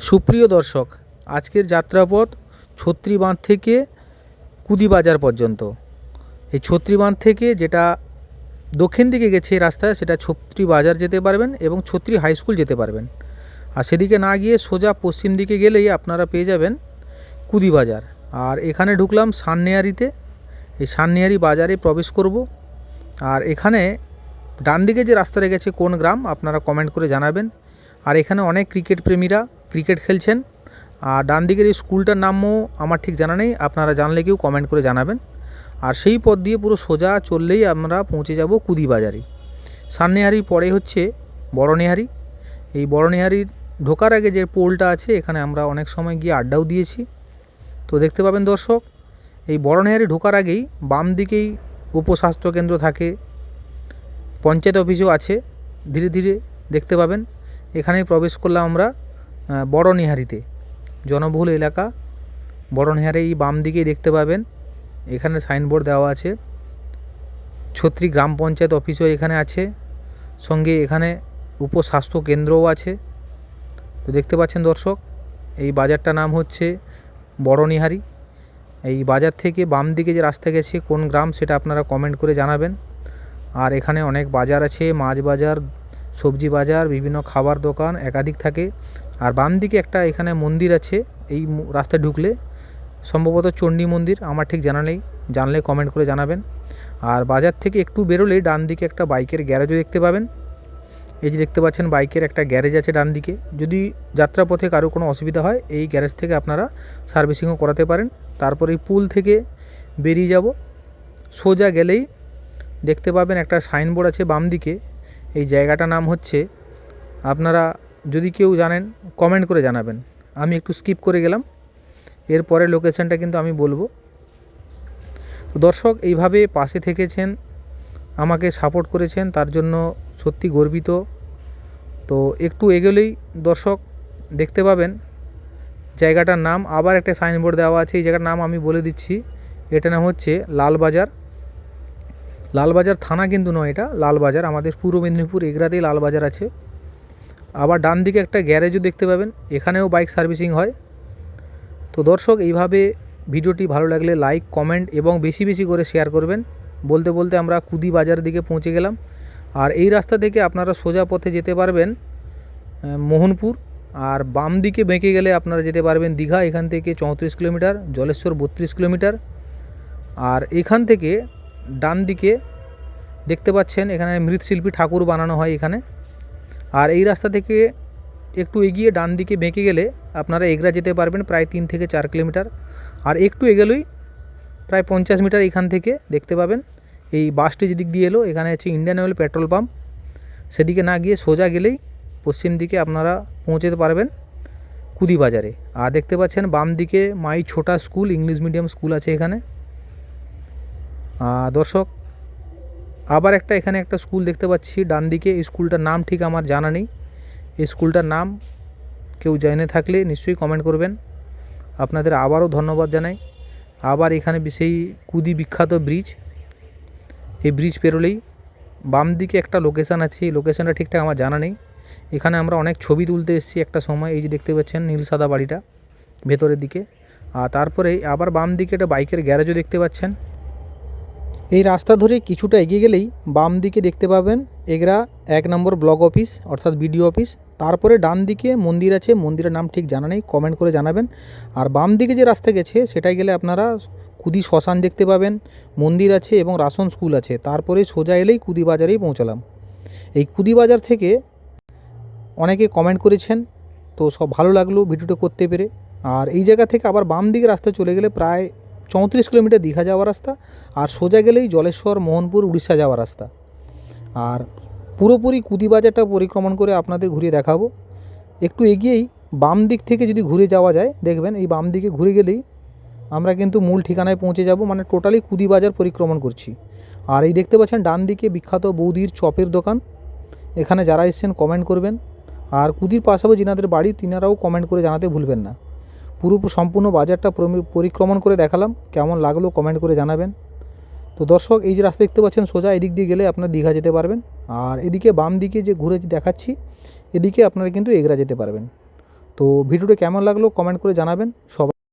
সুপ্রিয় দর্শক, আজকের যাত্রাপথ ছত্রী বাঁধ থেকে কুদি বাজার পর্যন্ত। এই ছত্রী বাঁধ থেকে যেটা দক্ষিণ দিকে গেছে রাস্তা, সেটা ছত্রী বাজার যেতে পারবেন এবং ছত্রী হাই স্কুল যেতে পারবেন। আর সেদিকে না গিয়ে সোজা পশ্চিম দিকে গেলেই আপনারা পেয়ে যাবেন কুদি বাজার। আর এখানে ঢুকলাম সাননেয়ারিতে। এই সাননেয়ারি বাজারে প্রবেশ করব। আর এখানে ডান দিকে যে রাস্তাটা গেছে কোন গ্রাম আপনারা কমেন্ট করে জানাবেন। আর এখানে অনেক ক্রিকেট প্রেমীরা ক্রিকেট খেলছেন। আর ডান দিকের এই স্কুলটার নামও আমার ঠিক জানা নেই, আপনারা জানলে কেউ কমেন্ট করে জানাবেন। আর সেই পথ দিয়ে পুরো সোজা চললেই আমরা পৌঁছে যাব কুদি বাজারে। সাননেহারির পরে হচ্ছে বড়নেহারি। এই বড়নেহারির ঢোকার আগে যে পোলটা আছে, এখানে আমরা অনেক সময় গিয়ে আড্ডাও দিয়েছি। তো দেখতে পাবেন দর্শক, এই বড়নেহারি ঢোকার আগেই বাম দিকেই উপস্বাস্থ্য কেন্দ্র থাকে, পঞ্চায়েত অফিসও আছে, ধীরে ধীরে দেখতে পাবেন। এখানেই প্রবেশ করলাম আমরা বড়নেহারিতে, জনবহুল এলাকা। বড়নেহারি বাম দিকেই দেখতে পাবেন, এখানে সাইনবোর্ড দেওয়া আছে। ছত্রী গ্রাম পঞ্চায়েত অফিসও এখানে আছে, সঙ্গে এখানে উপস্বাস্থ্য কেন্দ্রও আছে। তো দেখতে পাচ্ছেন দর্শক, এই বাজারটার নাম হচ্ছে বড়নেহারি। এই বাজার থেকে বাম দিকে যে রাস্তা গেছে কোন গ্রাম সেটা আপনারা কমেন্ট করে জানাবেন। আর এখানে অনেক বাজার আছে, মাছ বাজার, সবজি বাজার, বিভিন্ন খাবার দোকান একাধিক থাকে। আর বাম দিকে একটা এখানে মন্দির আছে, এই রাস্তায় ঢুকলে সম্ভবত চণ্ডী মন্দির, আমার ঠিক জানা নেই, জানলে কমেন্ট করে জানাবেন। আর বাজার থেকে একটু বেরোলেই ডান দিকে একটা বাইকের গ্যারেজও দেখতে পাবেন। এই যে দেখতে পাচ্ছেন বাইকের একটা গ্যারেজ আছে ডান দিকে। যদি যাত্রাপথে কারো কোনো অসুবিধা হয় এই গ্যারেজ থেকে আপনারা সার্ভিসিংও করাতে পারেন। তারপর এই পুল থেকে বেরিয়ে যাব, সোজা গেলেই দেখতে পাবেন একটা সাইনবোর্ড আছে বাম দিকে। এই জায়গাটার নাম হচ্ছে, আপনারা যদি কেউ জানেন কমেন্ট করে জানাবেন। আমি একটু স্কিপ করে গেলাম, এরপরে লোকেশানটা কিন্তু আমি বলবো। তো দর্শক, এইভাবে পাশে থেকেছেন, আমাকে সাপোর্ট করেছেন, তার জন্য সত্যি গর্বিত। তো একটু এগোলেই দর্শক দেখতে পাবেন জায়গাটার নাম, আবার একটা সাইনবোর্ড দেওয়া আছে। এই জায়গাটার নাম আমি বলে দিচ্ছি, এটার নাম হচ্ছে লালবাজার। লালবাজার থানা কিন্তু নয়, এটা লালবাজার, আমাদের পূর্ব মেদিনীপুর এগরাতেই লালবাজার আছে। আবার ডান দিকে একটা গ্যারেজও দেখতে পাবেন, এখানেও বাইক সার্ভিসিং হয়। তো দর্শক, এইভাবে ভিডিওটি ভালো লাগলে লাইক, কমেন্ট এবং বেশি বেশি করে শেয়ার করবেন। বলতে বলতে আমরা কুদি বাজার দিকে পৌঁছে গেলাম। আর এই রাস্তা থেকে আপনারা সোজা পথে যেতে পারবেন মোহনপুর। আর বাম দিকে বেঁকে গেলে আপনারা যেতে পারবেন দীঘা, এখান থেকে 34 কিলোমিটার, জলেশ্বর 32 কিলোমিটার। আর এখান থেকে ডান দিকে দেখতে পাচ্ছেন এখানে মৃৎশিল্পী ঠাকুর বানানো হয় এখানে। আর এই রাস্তা থেকে একটু এগিয়ে ডান দিকে বেঁকে গেলে আপনারা এগরা যেতে পারবেন প্রায় 3 থেকে 4 কিলোমিটার। আর একটু এগোলেই প্রায় 50 মিটার এখান থেকে দেখতে পাবেন এই বাসটি যেদিক দিয়ে এলো, এখানে হচ্ছে ইন্ডিয়ান অয়েল পেট্রোল পাম্প। সেদিকে না গিয়ে সোজা গেলেই পশ্চিম দিকে আপনারা পৌঁছতে পারবেন কুদি বাজারে। আর দেখতে পাচ্ছেন বাম দিকে মাই ছোটা স্কুল, ইংলিশ মিডিয়াম স্কুল আছে এখানে। দর্শক, আবার এখানে একটা স্কুল দেখতে পাচ্ছি ডান দিকে। এই স্কুলটার নাম ঠিক আমার জানা নেই। এই স্কুলটার নাম কেউ জেনে থাকলে নিশ্চয়ই কমেন্ট করবেন। আপনাদের আবারও ধন্যবাদ জানাই। আবার এখানে সেই কুদি বিখ্যাত ব্রিজ, এই ব্রিজ পেরোলেই বাম দিকে একটা লোকেশান আছে, এই লোকেশানটা ঠিকঠাক আমার জানা নেই। এখানে আমরা অনেক ছবি তুলতে এসেছি একটা সময়। এই যে দেখতে পাচ্ছেন নীল সাদা বাড়িটা ভেতরের দিকে। আর তারপরে আবার বাম দিকে একটা বাইকের গ্যারেজও দেখতে পাচ্ছেন। এই রাস্তা ধরে কিছুটা এগিয়ে গেলেই বাম দিকে দেখতে পাবেন এগরা 1 নম্বর ব্লক অফিস অর্থাৎ বিডিও অফিস। তারপরে ডান দিকে মন্দির আছে, মন্দিরের নাম ঠিক জানা নেই, কমেন্ট করে জানাবেন। আর বাম দিকে যে রাস্তা গেছে সেটাই গেলে আপনারা কুদি শ্মশান দেখতে পাবেন, মন্দির আছে এবং রাসন স্কুল আছে। তারপরে সোজা এলেই কুদি বাজারেই পৌঁছালাম। এই কুদি বাজার থেকে অনেকে কমেন্ট করেছেন, তো সব ভালো লাগলো ভিডিওটা করতে পেরে। আর এই জায়গা থেকে আবার বাম দিকে রাস্তা চলে গেলে প্রায় 34 কিলোমিটার দীঘা যাওয়ার রাস্তা। আর সোজা গেলেই জলেশ্বর, মোহনপুর, উড়িষ্যা যাওয়ার রাস্তা। আর পুরোপুরি কুদি বাজারটা পরিক্রমণ করে আপনাদের ঘুরিয়ে দেখাবো। একটু এগিয়েই বাম দিক থেকে যদি ঘুরে যাওয়া যায়, দেখবেন এই বাম দিকে ঘুরে গেলেই আমরা কিন্তু মূল ঠিকানায় পৌঁছে যাব, মানে টোটালি কুদি বাজার পরিক্রমণ করছি। আর এই দেখতে পাচ্ছেন ডান দিকে বিখ্যাত বৌদির চপের দোকান। এখানে যারা এসেছেন কমেন্ট করবেন। আর কুদির পাশাপাশি যিনাদের বাড়ি তিনারাও কমেন্ট করে জানাতে ভুলবেন না। পুরো সম্পূর্ণ বাজারটা পরিক্রমণ করে দেখালাম, কেমন লাগলো কমেন্ট করে জানাবেন। তো দর্শক, এই যে রাস্তা দেখতে পাচ্ছেন সোজা এদিক দিয়ে গেলে আপনারা দীঘা যেতে পারবেন। আর এদিকে বাম দিকে যে ঘুরে দেখাচ্ছি, এদিকে আপনারা কিন্তু এগরা যেতে পারবেন। তো ভিডিওটা কেমন লাগলো কমেন্ট করে জানাবেন সবাই।